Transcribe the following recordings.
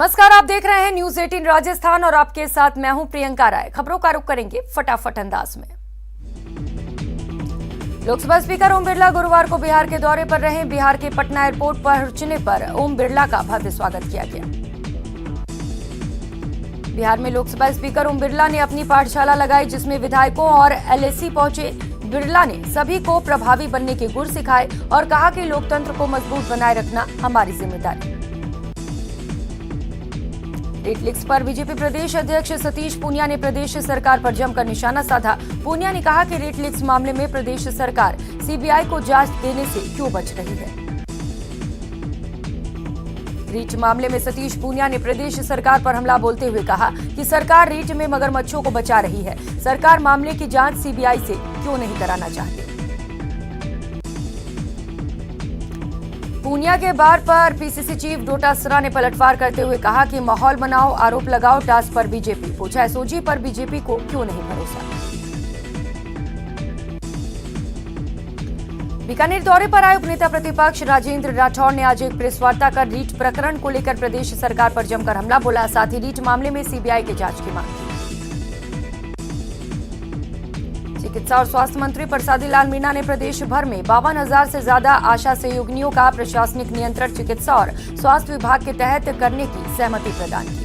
नमस्कार, आप देख रहे हैं न्यूज 18 राजस्थान और आपके साथ मैं हूं प्रियंका राय। खबरों का रुख करेंगे फटाफट अंदाज में। लोकसभा स्पीकर ओम बिरला गुरुवार को बिहार के दौरे पर रहे। बिहार के पटना एयरपोर्ट पर पहुंचने पर ओम बिरला का भव्य स्वागत किया गया। बिहार में लोकसभा स्पीकर ओम बिरला ने अपनी पाठशाला लगाई, जिसमें विधायकों और एलएसी पहुंचे। बिरला ने सभी को प्रभावी बनने के गुर सिखाए और कहा कि लोकतंत्र को मजबूत बनाए रखना हमारी जिम्मेदारी। रेट लिक्स पर बीजेपी प्रदेश अध्यक्ष सतीश पूनिया ने प्रदेश सरकार पर जमकर निशाना साधा। पूनिया ने कहा कि रेट लिक्स मामले में प्रदेश सरकार सीबीआई को जांच देने से क्यों बच रही है। रीट मामले में सतीश पूनिया ने प्रदेश सरकार पर हमला बोलते हुए कहा कि सरकार रीट में मगरमच्छों को बचा रही है। सरकार मामले की जांच सीबीआई से क्यों नहीं कराना चाहती। पूनिया के बार पर पीसीसी चीफ डोटासरा ने पलटवार करते हुए कहा कि माहौल बनाओ, आरोप लगाओ टास्क पर बीजेपी। पूछा एसओजी पर बीजेपी को क्यों नहीं भरोसा। बीकानेर दौरे पर आए उपनेता प्रतिपक्ष राजेंद्र राठौर ने आज एक प्रेस वार्ता कर रीट प्रकरण को लेकर प्रदेश सरकार पर जमकर हमला बोला। साथ ही रीट मामले में सीबीआई की जांच की मांग की। चिकित्सा और स्वास्थ्य मंत्री प्रसादी लाल मीणा ने प्रदेश भर में 52,000 से ज्यादा आशा सहयोगिनियों का प्रशासनिक नियंत्रण चिकित्सा और स्वास्थ्य विभाग के तहत करने की सहमति प्रदान की।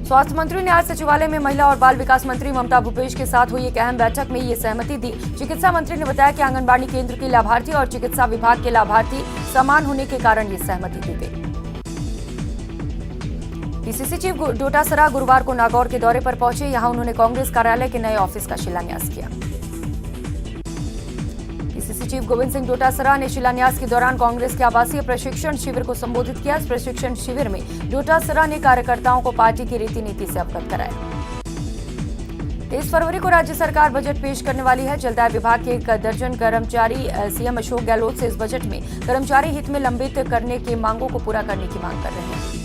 स्वास्थ्य मंत्री ने आज सचिवालय में महिला और बाल विकास मंत्री ममता भूपेश के साथ हुई एक अहम बैठक में ये सहमति दी। चिकित्सा मंत्री ने बताया कि आंगनबाड़ी केंद्र के लाभार्थी और चिकित्सा विभाग के लाभार्थी समान होने के कारण ये सहमति दी गई। पीसीसी चीफ डोटासरा गुरुवार को नागौर के दौरे पर पहुंचे। यहां उन्होंने कांग्रेस कार्यालय के नए ऑफिस का शिलान्यास किया। पीसीसी चीफ गोविंद सिंह डोटासरा ने शिलान्यास के दौरान कांग्रेस के आवासीय प्रशिक्षण शिविर को संबोधित किया। इस प्रशिक्षण शिविर में डोटासरा ने कार्यकर्ताओं को पार्टी की रीति नीति से अवगत कराया। 23 फरवरी को राज्य सरकार बजट पेश करने वाली है। जलदाय विभाग के 1 दर्जन कर्मचारी सीएम अशोक गहलोत से इस बजट में कर्मचारी हित में लंबित करने की मांगों को पूरा करने की मांग कर रहे हैं।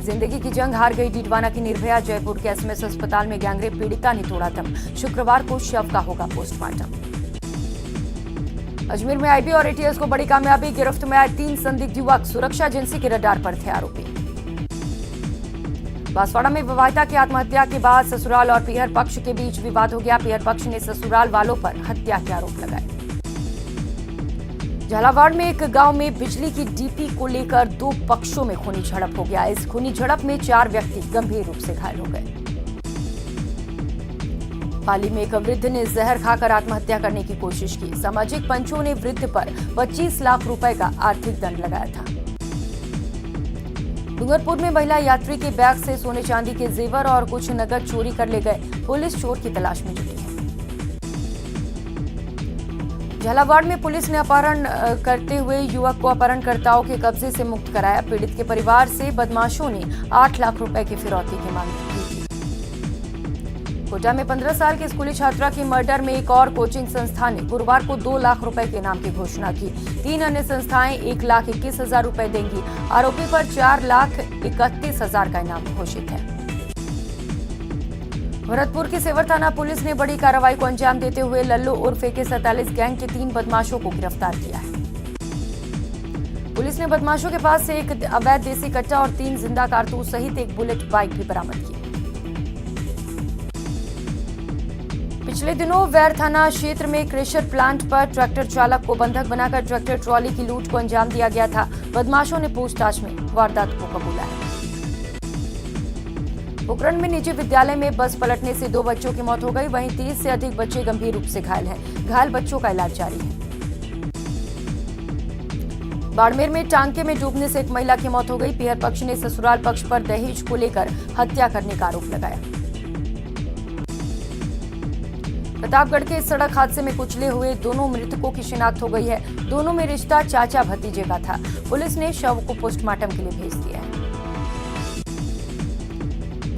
जिंदगी की जंग हार गई डीडवाना की निर्भया। जयपुर के एसएमएस अस्पताल में गैंगरेप पीड़िता ने तोड़ा दम। शुक्रवार को शव का होगा पोस्टमार्टम। अजमेर में आईबी और एटीएस को बड़ी कामयाबी। गिरफ्त में आए 3 संदिग्ध युवक सुरक्षा एजेंसी के रडार पर थे आरोपी। बांसवाड़ा में विवाहिता की आत्महत्या के बाद ससुराल और पीहर पक्ष के बीच विवाद हो गया। पीहर पक्ष ने ससुराल वालों पर हत्या के आरोप लगाए। झालावाड़ में एक गांव में बिजली की डीपी को लेकर 2 पक्षों में खूनी झड़प हो गया। इस खूनी झड़प में 4 व्यक्ति गंभीर रूप से घायल हो गए। पाली में एक वृद्ध ने जहर खाकर आत्महत्या करने की कोशिश की। सामाजिक पंचों ने वृद्ध पर 25 लाख रुपए का आर्थिक दंड लगाया था। डूंगरपुर में महिला यात्री के बैग से सोने चांदी के जेवर और कुछ नकद चोरी कर ले गए। पुलिस चोर की तलाश में जुटी है। झालावाड़ में पुलिस ने अपहरण करते हुए युवक को अपहरणकर्ताओं के कब्जे से मुक्त कराया। पीड़ित के परिवार से बदमाशों ने 8 लाख रुपए की फिरौती की मांग की थी। कोटा में 15 साल की स्कूली छात्रा की मर्डर में एक और कोचिंग संस्था ने गुरुवार को 2 लाख रुपए के इनाम की घोषणा की। 3 अन्य संस्थाएं 1,21,000 रुपए देंगी। आरोपी पर 4,31,000 का इनाम घोषित है। भरतपुर की सेवर थाना पुलिस ने बड़ी कार्रवाई को अंजाम देते हुए लल्लू उर्फ के 47 गैंग के 3 बदमाशों को गिरफ्तार किया है। पुलिस ने बदमाशों के पास से एक अवैध देसी कट्टा और 3 जिंदा कारतूस सहित एक बुलेट बाइक भी बरामद की। पिछले दिनों वैर थाना क्षेत्र में क्रेशर प्लांट पर ट्रैक्टर चालक को बंधक बनाकर ट्रैक्टर ट्रॉली की लूट को अंजाम दिया गया था। बदमाशों ने पूछताछ में वारदात को कबूला है। पोखरण में निजी विद्यालय में बस पलटने से 2 बच्चों की मौत हो गई। वहीं 30 से अधिक बच्चे गंभीर रूप से घायल हैं। घायल बच्चों का इलाज जारी है। बाड़मेर में टांके में डूबने से एक महिला की मौत हो गई। पीहर पक्ष ने ससुराल पक्ष पर दहेज को लेकर हत्या करने का आरोप लगाया। प्रतापगढ़ के इस सड़क हादसे में कुचले हुए दोनों मृतकों की शिनाख्त हो गई है। दोनों में रिश्ता चाचा भतीजे का था। पुलिस ने शव को पोस्टमार्टम के लिए भेज दिया है।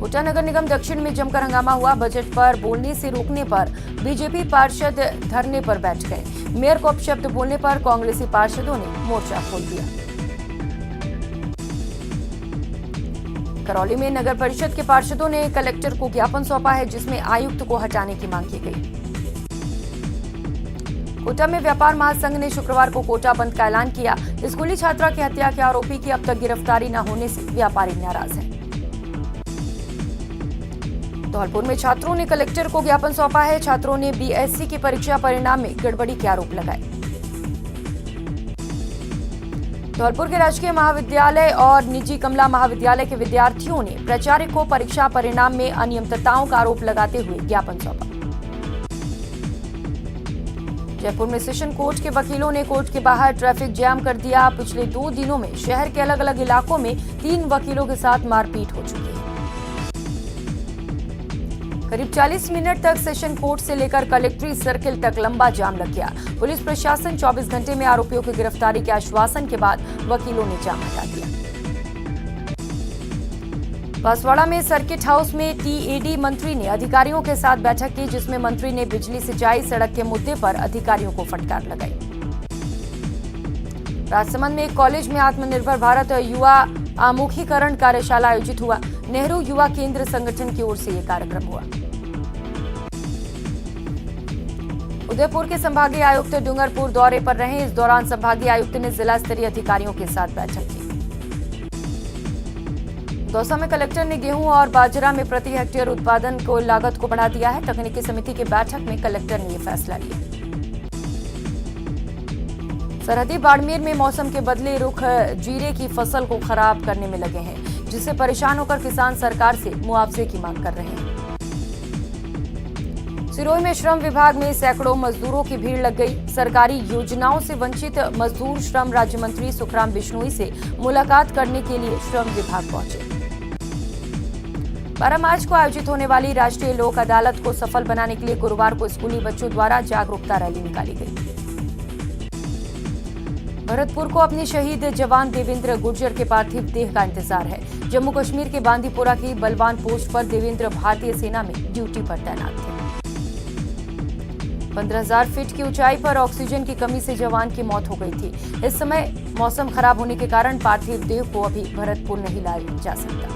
कोटा नगर निगम दक्षिण में जमकर हंगामा हुआ। बजट पर बोलने से रोकने पर बीजेपी पार्षद धरने पर बैठ गए। मेयर को अपशब्द बोलने पर कांग्रेसी पार्षदों ने मोर्चा खोल दिया। करौली में नगर परिषद के पार्षदों ने कलेक्टर को ज्ञापन सौंपा है, जिसमें आयुक्त को हटाने की मांग की गई। कोटा में व्यापार महासंघ ने शुक्रवार को कोटा बंद का ऐलान किया। स्कूली छात्रा की हत्या के आरोपी की अब तक गिरफ्तारी न होने से व्यापारी नाराज हैं। धौलपुर में छात्रों ने कलेक्टर को ज्ञापन सौंपा है। छात्रों ने बीएससी की परीक्षा परिणाम में गड़बड़ी के आरोप लगाए। धौलपुर के राजकीय महाविद्यालय और निजी कमला महाविद्यालय के विद्यार्थियों ने प्राचार्य को परीक्षा परिणाम में अनियमितताओं का आरोप लगाते हुए ज्ञापन सौंपा। जयपुर में सेशन कोर्ट के वकीलों ने कोर्ट के बाहर ट्रैफिक जाम कर दिया। पिछले 2 दिनों में शहर के अलग अलग इलाकों में 3 वकीलों के साथ मारपीट हो चुकी है। करीब 40 मिनट तक सेशन कोर्ट से लेकर कलेक्ट्रेट सर्किल तक लंबा जाम लग गया। पुलिस प्रशासन 24 घंटे में आरोपियों की गिरफ्तारी के आश्वासन के बाद वकीलों ने जाम हटा दिया। बांसवाड़ा में सर्किट हाउस में टीएडी मंत्री ने अधिकारियों के साथ बैठक की, जिसमें मंत्री ने बिजली सिंचाई सड़क के मुद्दे पर अधिकारियों को फटकार लगाई। राजसमंद में एक कॉलेज में आत्मनिर्भर भारत युवा आमुखीकरण कार्यशाला आयोजित हुआ। नेहरू युवा केंद्र संगठन की ओर से यह कार्यक्रम हुआ। उदयपुर के संभागीय आयुक्त डूंगरपुर दौरे पर रहे। इस दौरान संभागीय आयुक्त ने जिला स्तरीय अधिकारियों के साथ बैठक की। दौसा में कलेक्टर ने गेहूं और बाजरा में प्रति हेक्टेयर उत्पादन को लागत को बढ़ा दिया है। तकनीकी समिति की बैठक में कलेक्टर ने यह फैसला लिया। सरहदी बाड़मेर में मौसम के बदले रुख जीरे की फसल को खराब करने में लगे हैं, जिससे परेशान होकर किसान सरकार से मुआवजे की मांग कर रहे हैं। सिरोही में श्रम विभाग में सैकड़ों मजदूरों की भीड़ लग गई। सरकारी योजनाओं से वंचित मजदूर श्रम राज्य मंत्री सुखराम बिश्नोई से मुलाकात करने के लिए श्रम विभाग पहुंचे। 12 मार्च को आयोजित होने वाली राष्ट्रीय लोक अदालत को सफल बनाने के लिए गुरुवार को स्कूली बच्चों द्वारा जागरूकता रैली निकाली गई। भरतपुर को अपने शहीद जवान देवेंद्र गुर्जर के पार्थिव देह का इंतजार है। जम्मू कश्मीर के बांदीपोरा की बलवान पोस्ट पर देवेंद्र भारतीय सेना में ड्यूटी पर तैनात थे। 15,000 फीट की ऊंचाई पर ऑक्सीजन की कमी से जवान की मौत हो गई थी। इस समय मौसम खराब होने के कारण पार्थिव देह को अभी भरतपुर नहीं लाया जा सकता।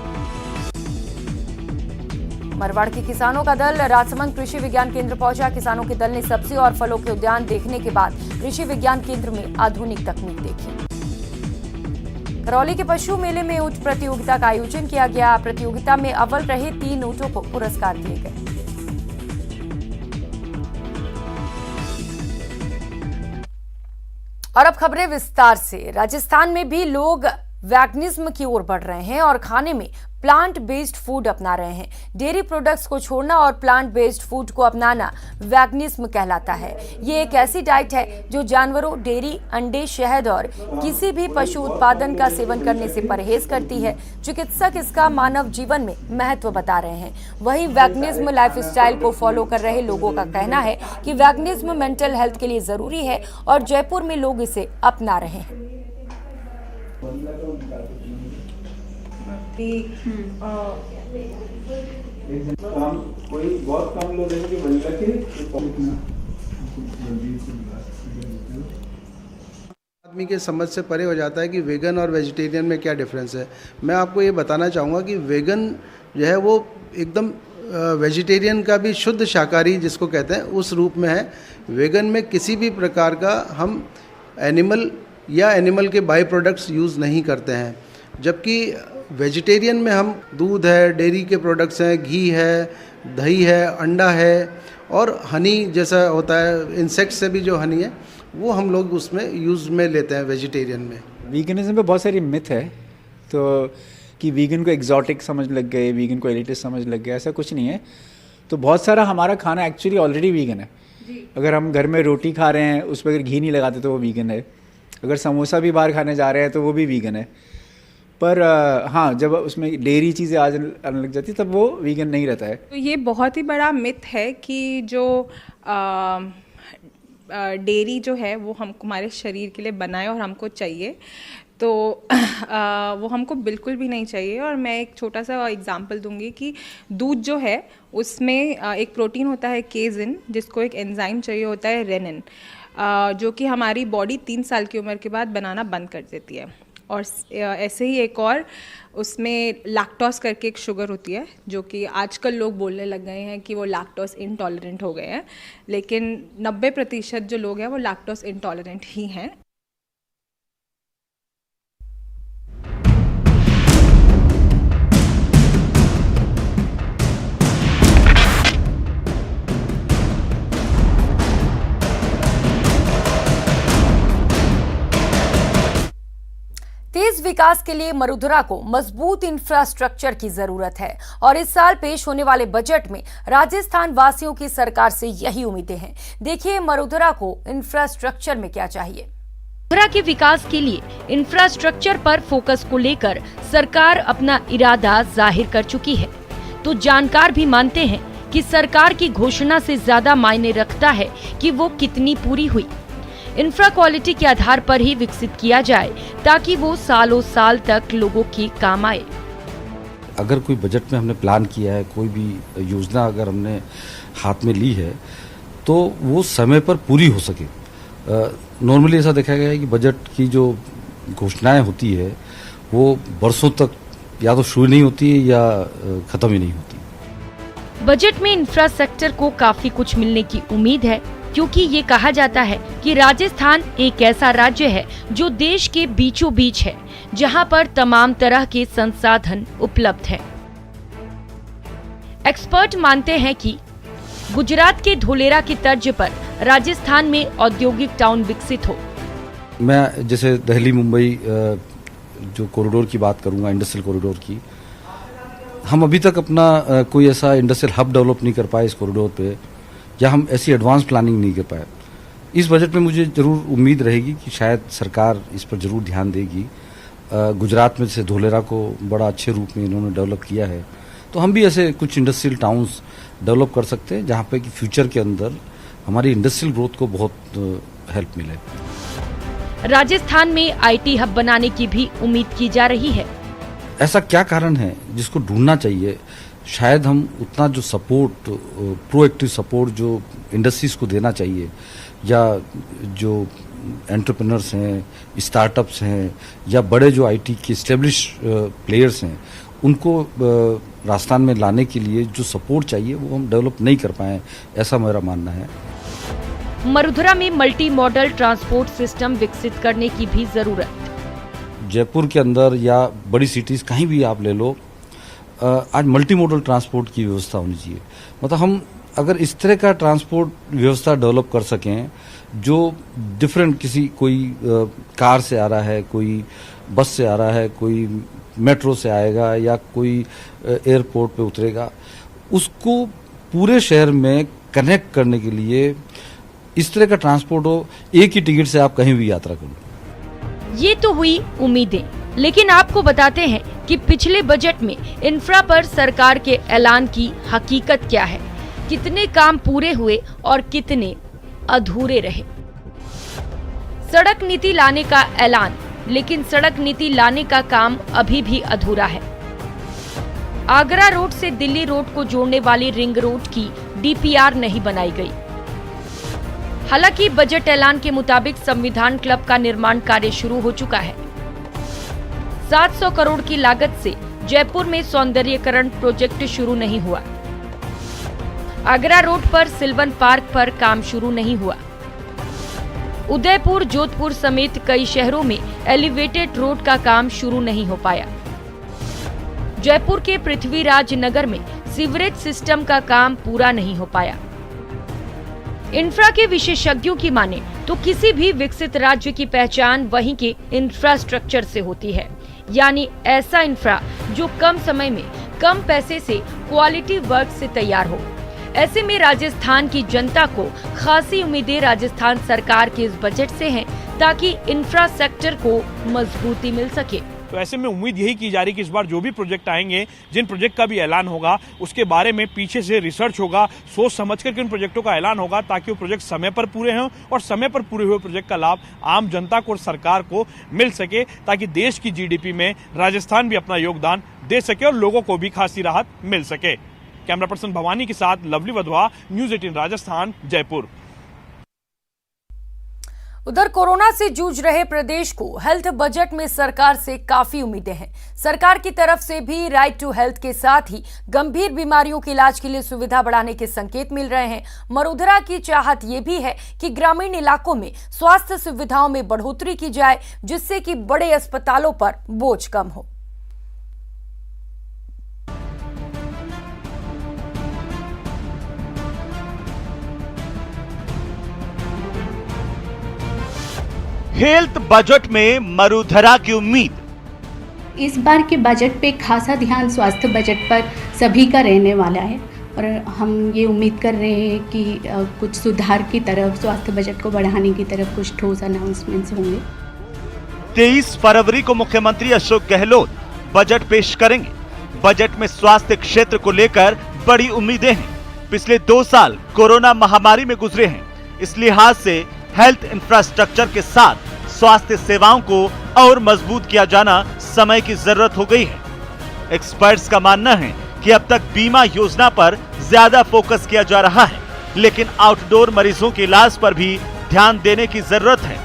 मरवाड़ के किसानों का दल राजसमंद कृषि विज्ञान केंद्र पहुंचा। किसानों के दल ने सब्जी और फलों के उद्यान देखने के बाद कृषि विज्ञान केंद्र में आधुनिक तकनीक देखी। करौली के पशु मेले में ऊंट प्रतियोगिता का आयोजन किया गया। प्रतियोगिता में अव्वल रहे 3 ऊंटों को पुरस्कार दिए गए। और अब खबरें विस्तार से। राजस्थान में भी लोग वैगनिज्म की ओर बढ़ रहे हैं और खाने में प्लांट बेस्ड फूड अपना रहे हैं। डेयरी प्रोडक्ट्स को छोड़ना और प्लांट बेस्ड फूड को अपनाना वैगनिज्म कहलाता है। ये एक ऐसी डाइट है जो जानवरों, डेयरी, अंडे, शहद और किसी भी पशु उत्पादन का सेवन करने से परहेज करती है। चिकित्सक इसका मानव जीवन में महत्व बता रहे हैं। वहीं वैगनिज्म लाइफस्टाइल को फॉलो कर रहे लोगों का कहना है कि वैगनिज्म मेंटल हेल्थ के लिए जरूरी है और जयपुर में लोग इसे अपना रहे हैं। कोई बहुत कम लोग हैं कि आदमी के समझ से परे हो जाता है कि वेगन और वेजिटेरियन में क्या डिफरेंस है। मैं आपको ये बताना चाहूँगा कि वेगन जो है वो एकदम वेजिटेरियन का भी शुद्ध शाकाहारी जिसको कहते हैं उस रूप में है। वेगन में किसी भी प्रकार का हम एनिमल या एनिमल के बाई प्रोडक्ट्स यूज़ नहीं करते हैं, जबकि वेजिटेरियन में हम दूध है, डेयरी के प्रोडक्ट्स हैं, घी है, दही है, अंडा है और हनी जैसा होता है, इंसेक्ट से भी जो हनी है वो हम लोग उसमें यूज़ में लेते हैं वेजिटेरियन में। वीगनिज्म पे बहुत सारी मिथ है तो कि वीगन को एग्जॉटिक समझ लग गए, वीगन को एलिटिस्ट समझ लग गया, ऐसा कुछ नहीं है। तो बहुत सारा हमारा खाना एक्चुअली ऑलरेडी वीगन है। अगर हम घर में रोटी खा रहे हैं उस पर अगर घी नहीं लगाते तो वो वीगन है। अगर समोसा भी बाहर खाने जा रहे हैं तो वो भी वीगन है। पर हाँ, जब उसमें डेयरी चीज़ें आ जाने लग जाती तब वो वीगन नहीं रहता है। तो ये बहुत ही बड़ा मिथ है कि जो डेयरी जो है वो हमारे शरीर के लिए बनाए और हमको चाहिए, तो वो हमको बिल्कुल भी नहीं चाहिए। और मैं एक छोटा सा एग्जांपल दूंगी कि दूध जो है उसमें एक प्रोटीन होता है केजिन, जिसको एक एंजाइम चाहिए होता है रेनिन, जो कि हमारी बॉडी 3 साल की उम्र के बाद बनाना बंद कर देती है। और ऐसे ही एक और उसमें लैक्टोज करके एक शुगर होती है, जो कि आजकल लोग बोलने लग गए हैं कि वो लैक्टोज इंटॉलरेंट हो गए हैं, लेकिन 90% जो लोग हैं वो लैक्टोज इंटॉलरेंट ही हैं। तेज विकास के लिए मरुधरा को मजबूत इंफ्रास्ट्रक्चर की जरूरत है और इस साल पेश होने वाले बजट में राजस्थान वासियों की सरकार से यही उम्मीदें हैं। देखिए मरुधरा को इंफ्रास्ट्रक्चर में क्या चाहिए। मरुधरा के विकास के लिए इंफ्रास्ट्रक्चर पर फोकस को लेकर सरकार अपना इरादा जाहिर कर चुकी है, तो जानकार भी मानते हैं कि सरकार की घोषणा से ज्यादा मायने रखता है कि वो कितनी पूरी हुई। इंफ्रा क्वालिटी के आधार पर ही विकसित किया जाए ताकि वो सालों साल तक लोगों के काम आए। अगर कोई बजट में हमने प्लान किया है, कोई भी योजना अगर हमने हाथ में ली है, तो वो समय पर पूरी हो सके। नॉर्मली ऐसा देखा गया है कि बजट की जो घोषणाएं होती है वो बरसों तक या तो शुरू नहीं होती है या खत्म ही नहीं होती। बजट में इंफ्रा सेक्टर को काफी कुछ मिलने की उम्मीद है, क्योंकि ये कहा जाता है कि राजस्थान एक ऐसा राज्य है जो देश के बीचों बीच है, जहां पर तमाम तरह के संसाधन उपलब्ध हैं। एक्सपर्ट मानते हैं कि गुजरात के धोलेरा की तर्ज पर राजस्थान में औद्योगिक टाउन विकसित हो। मैं जैसे दिल्ली मुंबई जो कॉरिडोर की बात करूंगा, इंडस्ट्रियल कॉरिडोर की, हम अभी तक अपना कोई ऐसा इंडस्ट्रियल हब डेवलप नहीं कर पाए इस कॉरिडोर पे, या हम ऐसी एडवांस प्लानिंग नहीं कर पाए। इस बजट में मुझे जरूर उम्मीद रहेगी कि शायद सरकार इस पर जरूर ध्यान देगी। गुजरात में जैसे धोलेरा को बड़ा अच्छे रूप में इन्होंने डेवलप किया है, तो हम भी ऐसे कुछ इंडस्ट्रियल टाउन्स डेवलप कर सकते हैं जहाँ पे कि फ्यूचर के अंदर हमारी इंडस्ट्रियल ग्रोथ को बहुत हेल्प मिले। राजस्थान में आईटी हब बनाने की भी उम्मीद की जा रही है। ऐसा क्या कारण है जिसको ढूंढना चाहिए? शायद हम उतना जो सपोर्ट, प्रोएक्टिव सपोर्ट जो इंडस्ट्रीज को देना चाहिए, या जो एंटरप्रेन्योर्स हैं, स्टार्टअप्स हैं, या बड़े जो आईटी के एस्टेब्लिश प्लेयर्स हैं, उनको राजस्थान में लाने के लिए जो सपोर्ट चाहिए वो हम डेवलप नहीं कर पाए, ऐसा मेरा मानना है। मरुधरा में मल्टी मॉडल ट्रांसपोर्ट सिस्टम विकसित करने की भी जरूरत। जयपुर के अंदर या बड़ी सिटीज कहीं भी आप ले लो, आज मल्टी मॉडल ट्रांसपोर्ट की व्यवस्था होनी चाहिए। मतलब हम अगर इस तरह का ट्रांसपोर्ट व्यवस्था डेवलप कर सकें जो डिफरेंट, किसी कोई कार से आ रहा है, कोई बस से आ रहा है, कोई मेट्रो से आएगा या कोई एयरपोर्ट पे उतरेगा, उसको पूरे शहर में कनेक्ट करने के लिए इस तरह का ट्रांसपोर्ट हो, एक ही टिकट से आप कहीं भी यात्रा करो। ये तो हुई उम्मीदें, लेकिन आपको बताते हैं कि पिछले बजट में इंफ्रा पर सरकार के ऐलान की हकीकत क्या है, कितने काम पूरे हुए और कितने अधूरे रहे। सड़क नीति लाने का ऐलान, लेकिन सड़क नीति लाने का काम अभी भी अधूरा है। आगरा रोड से दिल्ली रोड को जोड़ने वाली रिंग रोड की डीपीआर नहीं बनाई गई। हालांकि बजट ऐलान के मुताबिक संविधान क्लब का निर्माण कार्य शुरू हो चुका है। 700 करोड़ की लागत से जयपुर में सौंदर्यीकरण प्रोजेक्ट शुरू नहीं हुआ। आगरा रोड पर सिल्वन पार्क पर काम शुरू नहीं हुआ। उदयपुर, जोधपुर समेत कई शहरों में एलिवेटेड रोड का काम शुरू नहीं हो पाया। जयपुर के पृथ्वीराज नगर में सीवरेज सिस्टम का काम पूरा नहीं हो पाया। इंफ्रा के विशेषज्ञों की माने तो किसी भी विकसित राज्य की पहचान वहीं के इंफ्रास्ट्रक्चर से होती है, यानी ऐसा इंफ्रा जो कम समय में कम पैसे से क्वालिटी वर्क से तैयार हो। ऐसे में राजस्थान की जनता को खासी उम्मीदें राजस्थान सरकार के इस बजट से हैं, ताकि इंफ्रा सेक्टर को मजबूती मिल सके। तो ऐसे में उम्मीद यही की जा रही कि इस बार जो भी प्रोजेक्ट आएंगे, जिन प्रोजेक्ट का भी ऐलान होगा, उसके बारे में पीछे से रिसर्च होगा, सोच समझ कर के उन प्रोजेक्टों का ऐलान होगा, ताकि वो प्रोजेक्ट समय पर पूरे हों और समय पर पूरे हुए प्रोजेक्ट का लाभ आम जनता को और सरकार को मिल सके, ताकि देश की जीडीपी में राजस्थान भी अपना योगदान दे सके और लोगों को भी खासी राहत मिल सके। कैमरा पर्सन भवानी के साथ लवली वधवा, न्यूज़ 18 राजस्थान, जयपुर। उधर कोरोना से जूझ रहे प्रदेश को हेल्थ बजट में सरकार से काफी उम्मीदें हैं। सरकार की तरफ से भी राइट टू हेल्थ के साथ ही गंभीर बीमारियों के इलाज के लिए सुविधा बढ़ाने के संकेत मिल रहे हैं। मरुधरा की चाहत ये भी है कि ग्रामीण इलाकों में स्वास्थ्य सुविधाओं में बढ़ोतरी की जाए, जिससे कि बड़े अस्पतालों पर बोझ कम हो। हेल्थ बजट में मरुधरा की उम्मीद। इस बार के बजट पे खासा ध्यान स्वास्थ्य बजट पर सभी का रहने वाला है और हम ये उम्मीद कर रहे हैं कि कुछ सुधार की तरफ, स्वास्थ्य बजट को बढ़ाने की तरफ कुछ ठोस अनाउंसमेंट्स होंगे। 23 फरवरी को मुख्यमंत्री अशोक गहलोत बजट पेश करेंगे। बजट में स्वास्थ्य क्षेत्र को लेकर बड़ी उम्मीदें हैं। पिछले 2 साल कोरोना महामारी में गुजरे हैं, इस लिहाज से हेल्थ इंफ्रास्ट्रक्चर के साथ स्वास्थ्य सेवाओं को और मजबूत किया जाना समय की जरूरत हो गई है। एक्सपर्ट्स का मानना है कि अब तक बीमा योजना पर ज्यादा फोकस किया जा रहा है, लेकिन आउटडोर मरीजों के इलाज पर भी ध्यान देने की जरूरत है।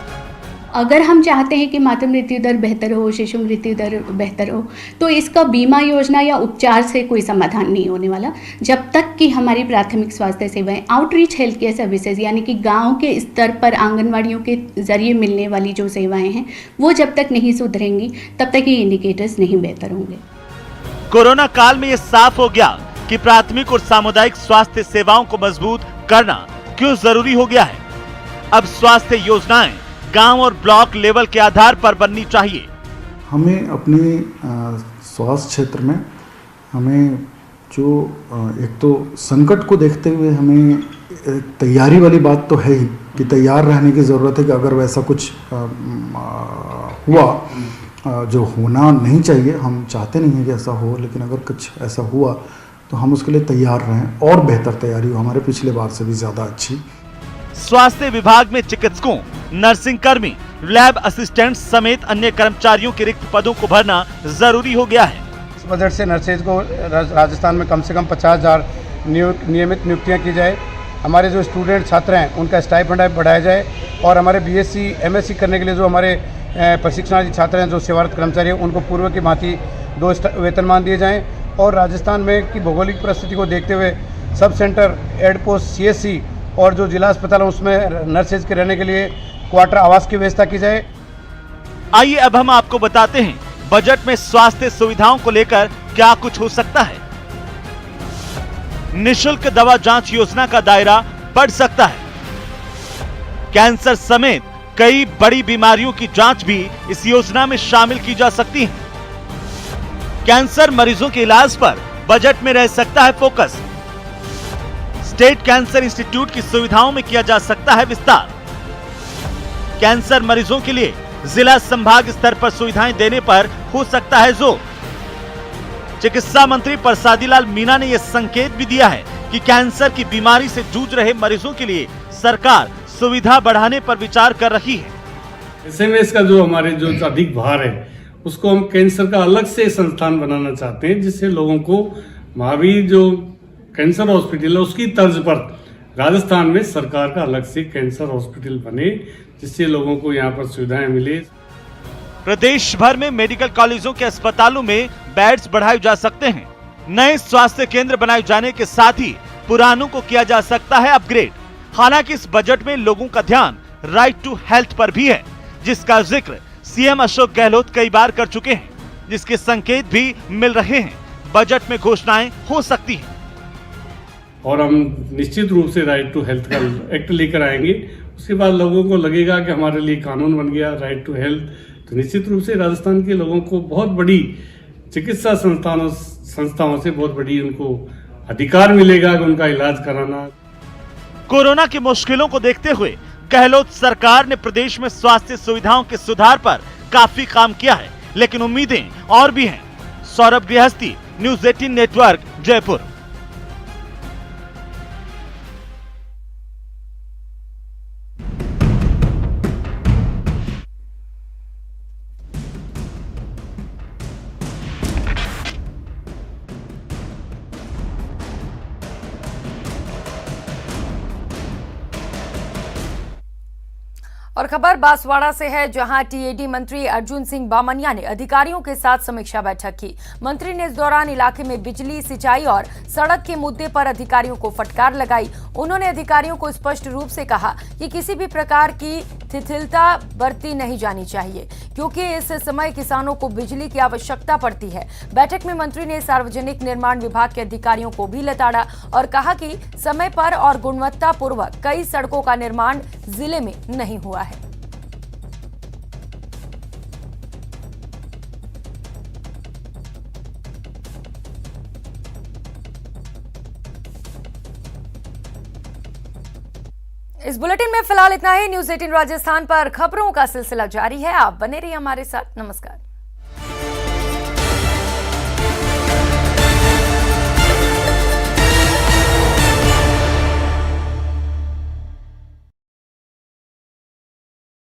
अगर हम चाहते हैं कि मातृ मृत्यु दर बेहतर हो, शिशु मृत्यु दर बेहतर हो, तो इसका बीमा योजना या उपचार से कोई समाधान नहीं होने वाला, जब तक कि हमारी प्राथमिक स्वास्थ्य सेवाएं, आउटरीच हेल्थ केयर सर्विसेज यानी कि गांव के स्तर पर आंगनवाड़ियों के जरिए मिलने वाली जो सेवाएं हैं, वो जब तक नहीं सुधरेंगी तब तक ये इंडिकेटर्स नहीं बेहतर होंगे। कोरोना काल में ये साफ हो गया कि प्राथमिक और सामुदायिक स्वास्थ्य सेवाओं को मजबूत करना क्यों जरूरी हो गया है। अब स्वास्थ्य योजनाएं गांव और ब्लॉक लेवल के आधार पर बननी चाहिए। हमें अपने स्वास्थ्य क्षेत्र में हमें जो एक तो संकट को देखते हुए हमें तैयारी वाली बात तो है ही कि तैयार रहने की ज़रूरत है कि अगर वैसा कुछ हुआ जो होना नहीं चाहिए, हम चाहते नहीं है कि ऐसा हो, लेकिन अगर कुछ ऐसा हुआ तो हम उसके लिए तैयार रहें और बेहतर तैयारी हो, हमारे पिछले बार से भी ज़्यादा अच्छी। स्वास्थ्य विभाग में चिकित्सकों, नर्सिंग कर्मी, लैब असिस्टेंट समेत अन्य कर्मचारियों के रिक्त पदों को भरना जरूरी हो गया है। इस बजट से नर्सेज को राजस्थान में कम से कम 50,000 नियमित नियुक्तियां की जाए। हमारे जो स्टूडेंट छात्र हैं उनका स्टाइपेंड बढ़ाया जाए और हमारे बीएससी एमएससी करने के लिए जो हमारे प्रशिक्षणार्थी छात्र हैं, जो सेवारत कर्मचारी हैं, उनको पूर्व की भांति 2 वेतनमान दिए जाएँ। और राजस्थान में की भौगोलिक परिस्थिति को देखते हुए sub centre, add post, CSC और जो जिला अस्पताल है उसमें नर्सेज के रहने के लिए क्वार्टर आवास की व्यवस्था की जाए। आइए अब हम आपको बताते हैं बजट में स्वास्थ्य सुविधाओं को लेकर क्या कुछ हो सकता है। निशुल्क दवा जांच योजना का दायरा बढ़ सकता है। कैंसर समेत कई बड़ी बीमारियों की जांच भी इस योजना में शामिल की जा सकती है। कैंसर मरीजों के इलाज पर बजट में रह सकता है फोकस। स्टेट कैंसर इंस्टीट्यूट की सुविधाओं में किया जा सकता है विस्तार। कैंसर मरीजों के लिए जिला संभाग स्तर पर सुविधाएं देने पर हो सकता है जोर। चिकित्सा मंत्री परसादीलाल मीना ने यह संकेत भी दिया है कि कैंसर की बीमारी से जूझ रहे मरीजों के लिए सरकार सुविधा बढ़ाने पर विचार कर रही है। एसएमएस का जो हमारे जो अधिक भार है उसको हम कैंसर का अलग से संस्थान बनाना चाहते हैं, जिससे लोगों को महावीर जो कैंसर हॉस्पिटल है उसकी तर्ज पर राजस्थान में सरकार का अलग से कैंसर हॉस्पिटल बने, जिससे लोगों को यहाँ पर सुविधाएं मिले। प्रदेश भर में मेडिकल कॉलेजों के अस्पतालों में बेड्स बढ़ाए जा सकते हैं। नए स्वास्थ्य केंद्र बनाए जाने के साथ ही पुरानों को किया जा सकता है अपग्रेड। हालांकि इस बजट में लोगों का ध्यान राइट टू हेल्थ पर भी है, जिसका जिक्र सीएम अशोक गहलोत कई बार कर चुके हैं, जिसके संकेत भी मिल रहे हैं। बजट में घोषणाएं हो सकती है और हम निश्चित रूप से राइट टू हेल्थ का एक्ट लेकर आएंगे। उसके बाद लोगों को लगेगा कि हमारे लिए कानून बन गया राइट टू हेल्थ, तो निश्चित रूप से राजस्थान के लोगों को बहुत बड़ी चिकित्सा संस्थाओं से बहुत बड़ी उनको अधिकार मिलेगा कि उनका इलाज कराना। कोरोना की मुश्किलों को देखते हुए गहलोत सरकार ने प्रदेश में स्वास्थ्य सुविधाओं के सुधार पर काफी काम किया है, लेकिन उम्मीदें और भी हैं। सौरभ गृहस्थी, न्यूज़ 18 नेटवर्क, जयपुर। और खबर बांसवाड़ा से है, जहां टीएडी मंत्री अर्जुन सिंह बामनिया ने अधिकारियों के साथ समीक्षा बैठक की। मंत्री ने इस दौरान इलाके में बिजली, सिंचाई और सड़क के मुद्दे पर अधिकारियों को फटकार लगाई। उन्होंने अधिकारियों को स्पष्ट रूप से कहा कि किसी भी प्रकार की शिथिलता बरती नहीं जानी चाहिए, क्योंकि इस समय किसानों को बिजली की आवश्यकता पड़ती है। बैठक में मंत्री ने सार्वजनिक निर्माण विभाग के अधिकारियों को भी लताड़ा और कहा कि समय पर और गुणवत्तापूर्वक कई सड़कों का निर्माण जिले में नहीं हुआ है। इस बुलेटिन में फिलहाल इतना ही। न्यूज़ 18 राजस्थान पर खबरों का सिलसिला जारी है। आप बने रहिए हमारे साथ। नमस्कार।